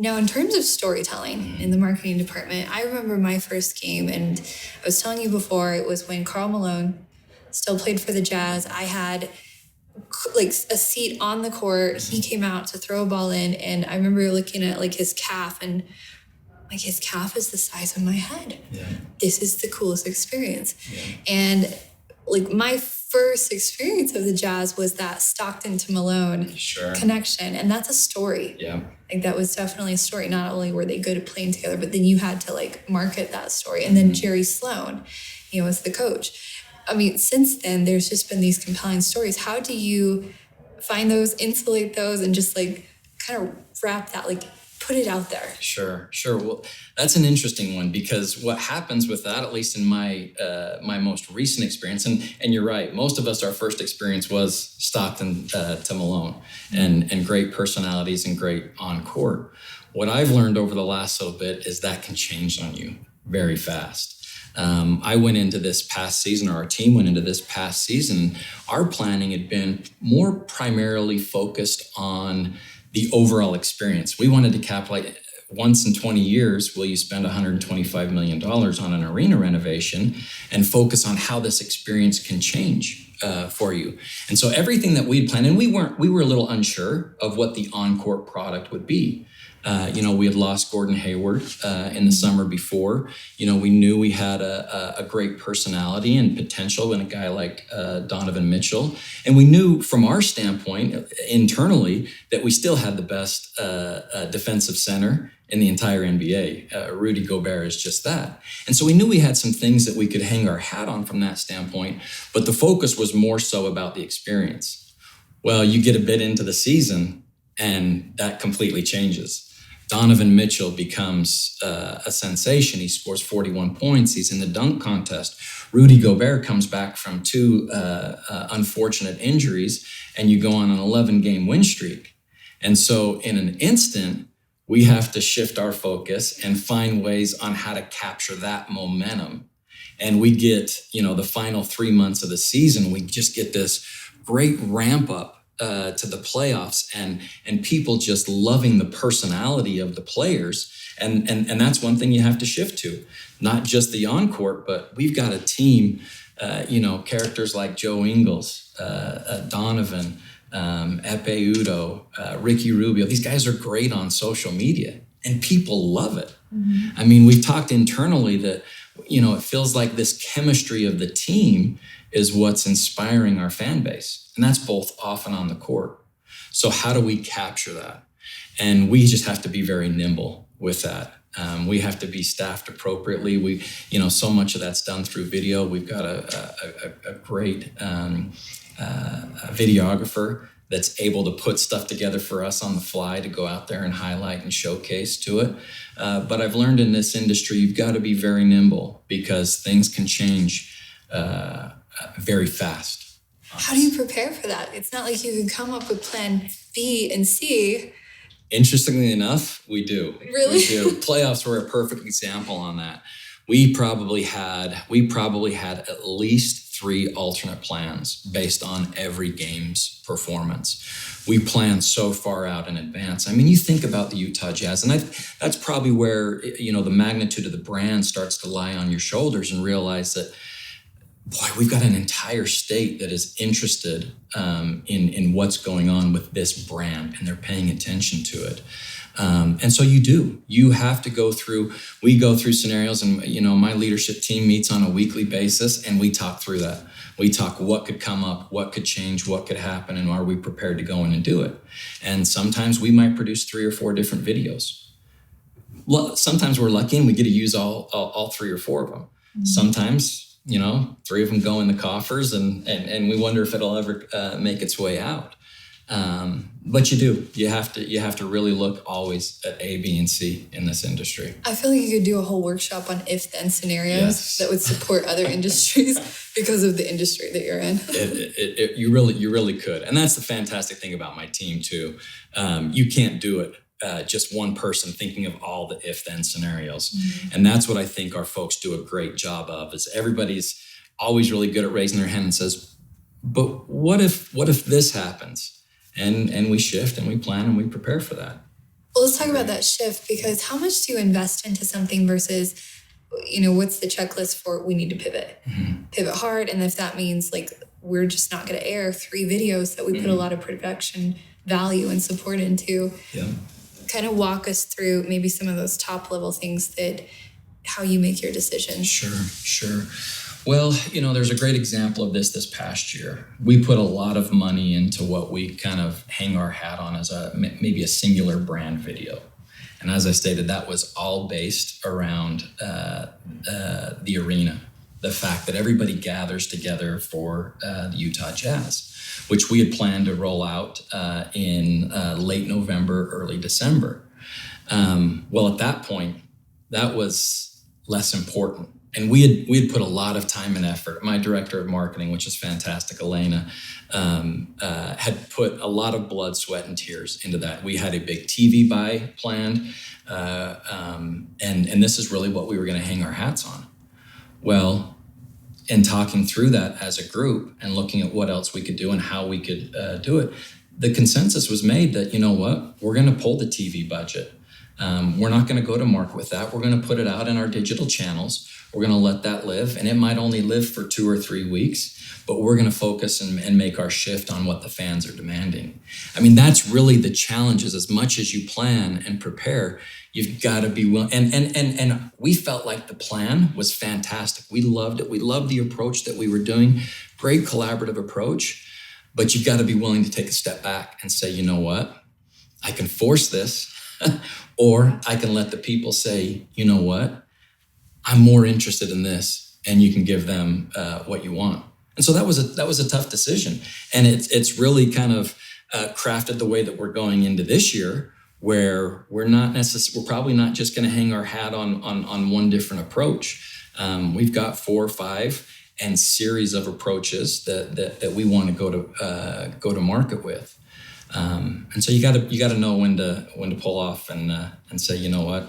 Now, in terms of storytelling in the marketing department, I remember my first game, and I was telling you before, it was when Karl Malone still played for the Jazz. I had like a seat on the court. He came out to throw a ball in, and I remember looking at like his calf, and like his calf is the size of my head. Yeah. This is the coolest experience. Yeah. And like my first experience of the Jazz was that Stockton to Malone connection. And that's a story. Yeah. Like that was definitely a story. Not only were they good at playing together, but then you had to like market that story. And then Jerry Sloan, was the coach. I mean, since then, there's just been these compelling stories. How do you find those, insulate those, and just like kind of wrap that, like put it out there? Sure. Well, that's an interesting one, because what happens with that, at least in my my most recent experience, and you're right, most of us, our first experience was Stockton to Malone, and great personalities and great on court. What I've learned over the last little bit is that can change on you very fast. I went into this past season, or our team went into this past season, our planning had been more primarily focused on the overall experience. We wanted to capitalize. Once in 20 years, will you spend $125 million on an arena renovation and focus on how this experience can change for you? And so everything that we'd planned, and we were a little unsure of what the on-court product would be. We had lost Gordon Hayward in the summer before. We knew we had a great personality and potential in a guy like Donovan Mitchell. And we knew from our standpoint internally that we still had the best defensive center in the entire NBA. Rudy Gobert is just that. And so we knew we had some things that we could hang our hat on from that standpoint, but the focus was more so about the experience. Well, you get a bit into the season and that completely changes. Donovan Mitchell becomes a sensation. He scores 41 points. He's in the dunk contest. Rudy Gobert comes back from two unfortunate injuries, and you go on an 11-game win streak. And so in an instant, we have to shift our focus and find ways on how to capture that momentum. And we get, the final 3 months of the season, we just get this great ramp up to the playoffs, and people just loving the personality of the players. And that's one thing you have to shift to, not just the on-court, but we've got a team, characters like Joe Ingles, Donovan, Epe Udoh, Ricky Rubio. These guys are great on social media and people love it. Mm-hmm. I mean, we've talked internally that, it feels like this chemistry of the team is what's inspiring our fan base. And that's both off and on the court. So how do we capture that? And we just have to be very nimble with that. We have to be staffed appropriately. We, so much of that's done through video. We've got a great videographer that's able to put stuff together for us on the fly to go out there and highlight and showcase to it. But I've learned in this industry, you've got to be very nimble because things can change very fast. How do you prepare for that? It's not like you can come up with plan B and C. Interestingly enough, we do. Really? We do. Playoffs were a perfect example on that. We probably had at least 3 alternate plans based on every game's performance. We planned so far out in advance. I mean, you think about the Utah Jazz, and that's probably where, the magnitude of the brand starts to lie on your shoulders and realize that, boy, we've got an entire state that is interested in what's going on with this brand, and they're paying attention to it. And so you have to we go through scenarios, and, my leadership team meets on a weekly basis, and we talk through that. We talk what could come up, what could change, what could happen, and are we prepared to go in and do it? And sometimes we might produce 3 or 4 different videos. Sometimes we're lucky and we get to use all 3 or 4 of them. Mm-hmm. Sometimes, 3 of them go in the coffers and we wonder if it'll ever make its way out. But you have to really look always at A, B, and C in this industry. I feel like you could do a whole workshop on if-then scenarios that would support other industries because of the industry that you're in. You really could. And that's the fantastic thing about my team too. You can't do it. Just one person thinking of all the if-then scenarios. Mm-hmm. And that's what I think our folks do a great job of, is everybody's always really good at raising their hand and says, but what if this happens? And we shift and we plan and we prepare for that. Well, let's talk about that shift, because how much do you invest into something versus, what's the checklist for we need to pivot? Pivot hard. And if that means like we're just not going to air 3 videos that we put a lot of production value and support into, kind of walk us through maybe some of those top level things how you make your decisions. Sure. Well, there's a great example of this past year. We put a lot of money into what we kind of hang our hat on as maybe a singular brand video. And as I stated, that was all based around the arena, the fact that everybody gathers together for the Utah Jazz, which we had planned to roll out in late November, early December. Well, at that point, that was less important. And we had put a lot of time and effort. My director of marketing, which is fantastic, Elena, had put a lot of blood, sweat, and tears into that. We had a big TV buy planned, and this is really what we were going to hang our hats on. Well, in talking through that as a group and looking at what else we could do and how we could do it, the consensus was made that, we're going to pull the TV budget. We're not going to go to market with that. We're going to put it out in our digital channels. We're going to let that live, and it might only live for 2 or 3 weeks, but we're going to focus and make our shift on what the fans are demanding. I mean, that's really the challenge, is as much as you plan and prepare, you've got to be willing. And we felt like the plan was fantastic. We loved it. We loved the approach that we were doing. Great collaborative approach, but you've got to be willing to take a step back and say, you know what? I can force this, or I can let the people say, you know what? I'm more interested in this, and you can give them what you want. And so that was a tough decision, and it's really kind of crafted the way that we're going into this year, where we're probably not just going to hang our hat on one different approach. We've got 4 or 5 and series of approaches that we want to go to market with. And so you got to know when to pull off and say, you know what?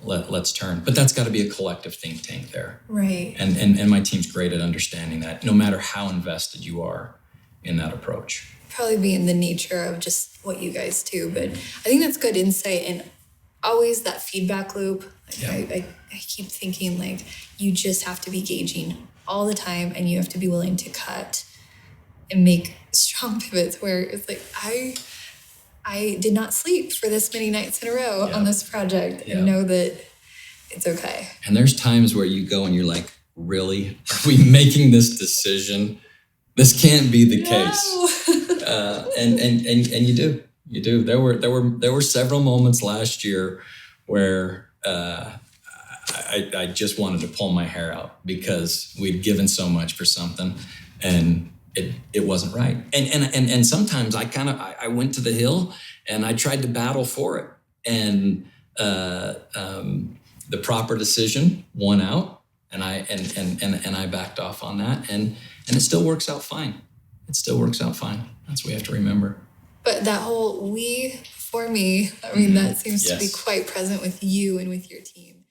Let's turn. But that's got to be a collective think tank there. Right. And my team's great at understanding that, no matter how invested you are in that approach. Probably be in the nature of just what you guys do. But I think that's good insight, and always that feedback loop. I keep thinking like you just have to be gauging all the time, and you have to be willing to cut and make strong pivots where it's like, I did not sleep for this many nights in a row on this project, and know that it's okay. And there's times where you go and you're like, really? Are we making this decision? This can't be the case. And you do. There were several moments last year where I just wanted to pull my hair out because we'd given so much for something, and it wasn't right. And sometimes I went to the hill and I tried to battle for it. And the proper decision won out, and I backed off on that, and it still works out fine. That's what we have to remember. But that whole we for me, that seems to be quite present with you and with your team.